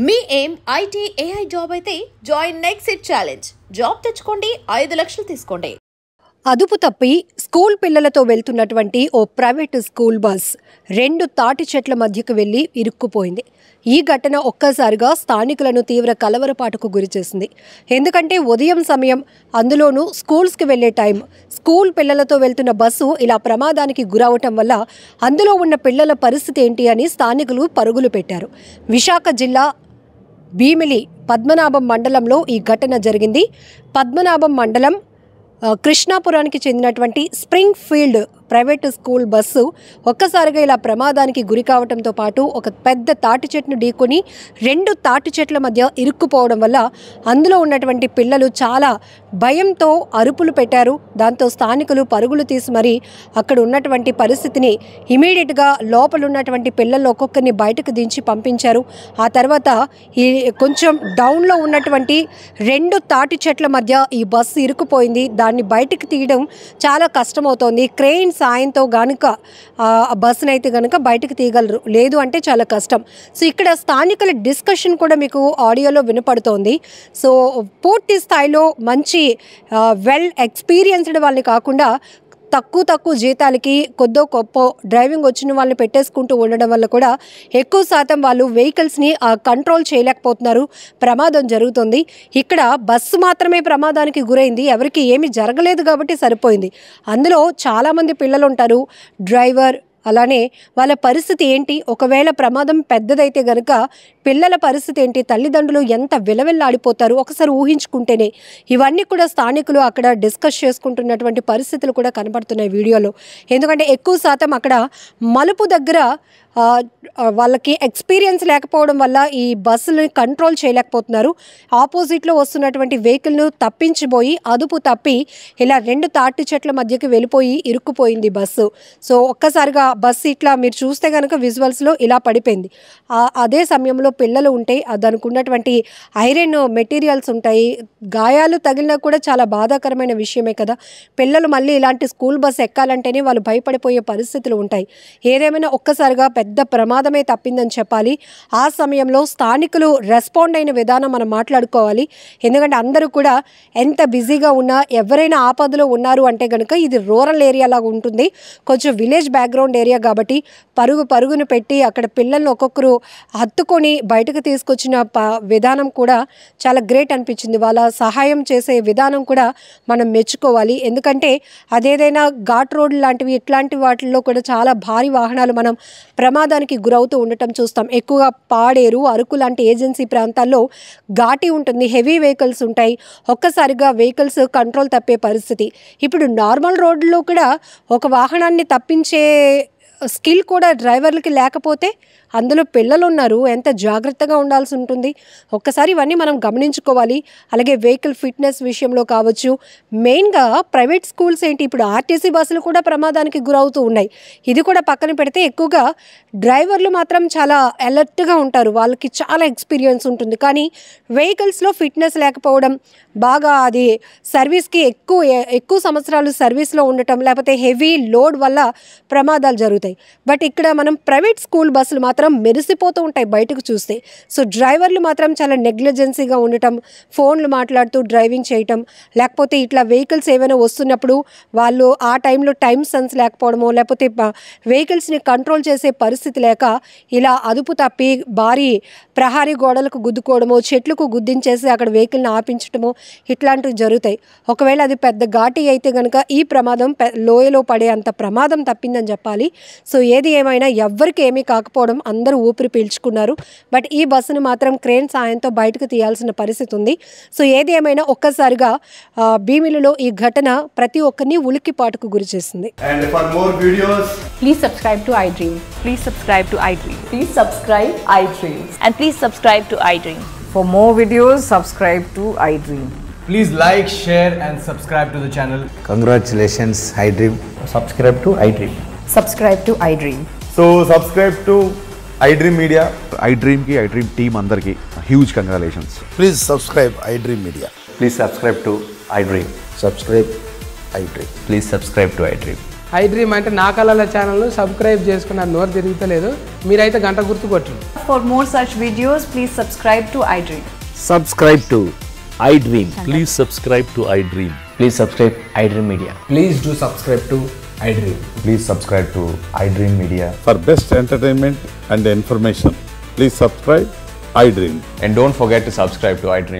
మీ ఏం IT AI job అయితే join next it challenge. Job తెచ్చుకోండి, 5 లక్షలు తీసుకోండి. అదుపు తప్పి స్కూల్ పిల్లలతో వెళ్తున్నటువంటి ఓ ప్రైవేటు స్కూల్ బస్ 2 తాటి చెట్ల మధ్యకు వెళ్లి ఇరుక్కుపోయింది. ఈ ఘటన ఒక్కసారిగా స్థానికులను తీవ్ర కలవరపాటుకు గురిచేసింది. ఎందుకంటే ఉదయం సమయం, అందులోనూ స్కూల్స్కి వెళ్లే టైం, స్కూల్ పిల్లలతో వెళ్తున్న బస్సు ఇలా ప్రమాదానికి గురవటం వల్ల అందులో ఉన్న పిల్లల పరిస్థితి ఏంటి అని స్థానికులు పరుగులు పెట్టారు. విశాఖ జిల్లా భీమిలి పద్మనాభం మండలంలో ఈ ఘటన జరిగింది. పద్మనాభం మండలం కృష్ణాపురానికి చెందినటువంటి spring field private school bus ఒక్కసారిగా ఇలా ప్రమాదానికి గురి కావడంతో పాటు ఒక పెద్ద తాటి చెట్టును ఢీకొని 2 తాటి చెట్ల మధ్య ఇరుక్కుపోవడం వల్ల అందులో ఉన్నటువంటి పిల్లలు చాలా భయంతో అరుపులు పెట్టారు. దాంతో స్థానికులు పరుగులు తీసి మరి అక్కడ ఉన్నటువంటి పరిస్థితిని ఇమీడియట్గా లోపల ఉన్నటువంటి పిల్లల్లో ఒక్కొక్కరిని బయటకు దించి పంపించారు. ఆ తర్వాత ఈ కొంచెం డౌన్లో ఉన్నటువంటి 2 తాటి చెట్ల మధ్య ఈ బస్సు ఇరుక్కుపోయింది. దాన్ని బయటకు తీయడం చాలా కష్టమవుతోంది. క్రెయిన్ సాయంతో గనుక బస్సును అయితే కనుక బయటకు తీయగలరు, లేదు అంటే చాలా కష్టం. సో ఇక్కడ స్థానికుల డిస్కషన్ కూడా మీకు ఆడియోలో వినపడుతోంది. సో పూర్తి స్థాయిలో మంచి వెల్ ఎక్స్పీరియన్స్డ్ వాళ్ళని కాకుండా తక్కువ జీతాలకి కొద్దో గొప్ప డ్రైవింగ్ వచ్చిన వాళ్ళని పెట్టేసుకుంటూ ఉండడం వల్ల కూడా ఎక్కువ శాతం వాళ్ళు వెహికల్స్ని కంట్రోల్ చేయలేకపోతున్నారు. ప్రమాదం జరుగుతుంది. ఇక్కడ బస్సు మాత్రమే ప్రమాదానికి గురైంది, ఎవరికి ఏమీ జరగలేదు కాబట్టి సరిపోయింది. అందులో చాలామంది పిల్లలు ఉంటారు, డ్రైవర్, అలానే వాళ్ళ పరిస్థితి ఏంటి, ఒకవేళ ప్రమాదం పెద్దదైతే గనుక పిల్లల పరిస్థితి ఏంటి, తల్లిదండ్రులు ఎంత విలవిల్లాడిపోతారు ఒకసారి ఊహించుకుంటేనే. ఇవన్నీ కూడా స్థానికులు అక్కడ డిస్కస్ చేసుకుంటున్నటువంటి పరిస్థితులు కూడా కనబడుతున్నాయి వీడియోలో. ఎందుకంటే ఎక్కువ శాతం అక్కడ మలుపు దగ్గర వాళ్ళకి ఎక్స్పీరియన్స్ లేకపోవడం వల్ల ఈ బస్సులని కంట్రోల్ చేయలేకపోతున్నారు. ఆపోజిట్లో వస్తున్నటువంటి వెహికల్ను తప్పించిపోయి అదుపు తప్పి ఇలా 2 తాటి చెట్ల మధ్యకి వెళ్ళిపోయి ఇరుక్కుపోయింది బస్సు. సో ఒక్కసారిగా బస్సు ఇట్లా మీరు చూస్తే కనుక విజువల్స్లో ఇలా పడిపోయింది. అదే సమయంలో పిల్లలు ఉంటే దానికి ఉన్నటువంటి ఐరన్ మెటీరియల్స్ ఉంటాయి, గాయాలు తగిలినా కూడా చాలా బాధాకరమైన విషయమే కదా. పిల్లలు మళ్ళీ ఇలాంటి స్కూల్ బస్సు ఎక్కాలంటేనే వాళ్ళు భయపడిపోయే పరిస్థితులు ఉంటాయి. ఏదేమైనా ఒక్కసారిగా పెద్ద ప్రమాదమే తప్పిందని చెప్పాలి. ఆ సమయంలో స్థానికులు రెస్పాండ్ అయిన విధానం మనం మాట్లాడుకోవాలి. ఎందుకంటే అందరూ కూడా ఎంత బిజీగా ఉన్నా, ఎవరైనా ఆపదలో ఉన్నారు అంటే కనుక ఇది రూరల్ ఏరియా లాగా ఉంటుంది, కొంచెం విలేజ్ బ్యాక్గ్రౌండ్ ఏరియా కాబట్టి పరుగును పెట్టి అక్కడ పిల్లల్ని ఒక్కొక్కరు హత్తుకొని బయటకు తీసుకొచ్చిన విధానం కూడా చాలా గ్రేట్ అనిపించింది. వాళ్ళ సహాయం చేసే విధానం కూడా మనం మెచ్చుకోవాలి. ఎందుకంటే అదేదైనా ఘాట్ రోడ్ లాంటివి ఇట్లాంటి వాటిల్లో కూడా చాలా భారీ వాహనాలు మనం ప్రమాదానికి గురవుతూ ఉండటం చూస్తాం. ఎక్కువగా పాడేరు, అరకు లాంటి ఏజెన్సీ ప్రాంతాల్లో ఘాటి ఉంటుంది, హెవీ వెహికల్స్ ఉంటాయి. ఒక్కసారిగా వెహికల్స్ కంట్రోల్ తప్పే పరిస్థితి. ఇప్పుడు నార్మల్ రోడ్లో కూడా ఒక వాహనాన్ని తప్పించే స్కిల్ కూడా డ్రైవర్లకి లేకపోతే అందులో పిల్లలు ఉన్నారు, ఎంత జాగ్రత్తగా ఉండాల్సి ఉంటుంది. ఒక్కసారి ఇవన్నీ మనం గమనించుకోవాలి. అలాగే వెహికల్ ఫిట్నెస్ విషయంలో కావచ్చు, మెయిన్గా ప్రైవేట్ స్కూల్స్ ఏంటి, ఇప్పుడు ఆర్టీసీ బస్సులు కూడా ప్రమాదానికి గురవుతూ ఉన్నాయి. ఇది కూడా పక్కన పెడితే ఎక్కువగా డ్రైవర్లు మాత్రం చాలా అలర్ట్గా ఉంటారు, వాళ్ళకి చాలా ఎక్స్పీరియన్స్ ఉంటుంది. కానీ వెహికల్స్లో ఫిట్నెస్ లేకపోవడం, బాగా అది సర్వీస్కి ఎక్కువ సంవత్సరాలు సర్వీస్లో ఉండటం, లేకపోతే హెవీ లోడ్ వల్ల ప్రమాదాలు జరుగుతాయి. బట్ ఇక్కడ మనం ప్రైవేట్ స్కూల్ బస్సులు మాత్రం మెరిసిపోతూ ఉంటాయి బయటకు చూస్తే. సో డ్రైవర్లు మాత్రం చాలా నెగ్లిజెన్సీగా ఉండటం, ఫోన్లు మాట్లాడుతూ డ్రైవింగ్ చేయటం, లేకపోతే ఇట్లా వెహికల్స్ ఏమైనా వస్తున్నప్పుడు వాళ్ళు ఆ టైంలో టైం సెన్స్ లేకపోవడమో, లేకపోతే వెహికల్స్ని కంట్రోల్ చేసే పరిస్థితి లేక ఇలా అదుపు తప్పి భారీ ప్రహారీ గోడలకు గుద్దుకోవడమో, చెట్లకు గుద్దించేసి అక్కడ వెహికల్ని ఆపించడమో ఇట్లాంటివి జరుగుతాయి. ఒకవేళ అది పెద్ద ఘాటి అయితే కనుక ఈ ప్రమాదం లోయలో పడే అంత ప్రమాదం తప్పిందని చెప్పాలి. సో ఏది ఏమైనా ఎవ్వరికి ఏమీ కాకపోవడం, అందరూ ఊపిరి పీల్చుకున్నారు. బట్ ఈ బస్సును మాత్రం క్రేన్ సాయంతో బయటకు తీయాల్సిన పరిస్థితి ఉంది. సో ఏది ఏమైనా ఒక్కసారిగా భీమిలిలో ఈ ఘటన ప్రతి ఒక్కరిని ఉలిక్కిపాటుకు గురి చేసింది. And for more videos, please subscribe to iDream. Please subscribe to iDream. Please subscribe iDream. And please subscribe to iDream. For more videos, subscribe to iDream. please like, share and subscribe to the channel. Congratulations, iDream. Subscribe to iDream. Subscribe to iDream. So subscribe to iDream Media. iDream ki iDream team andarki huge congratulations. Please subscribe iDream Media. Please subscribe to iDream. Subscribe iDream. Please subscribe to iDream. I dream అంటే నా కళల channel subscribe చేసుకున్న నోరు తిరుగుతలేదు. మీరైతే గంట గుర్తు కొట్టండి. For more such videos, please subscribe to iDream. Subscribe to iDream. Please subscribe to iDream. Please subscribe iDream Media. Please do subscribe to iDream. Please subscribe to iDream Media. For best entertainment and information, please subscribe iDream. And don't forget to subscribe to iDream.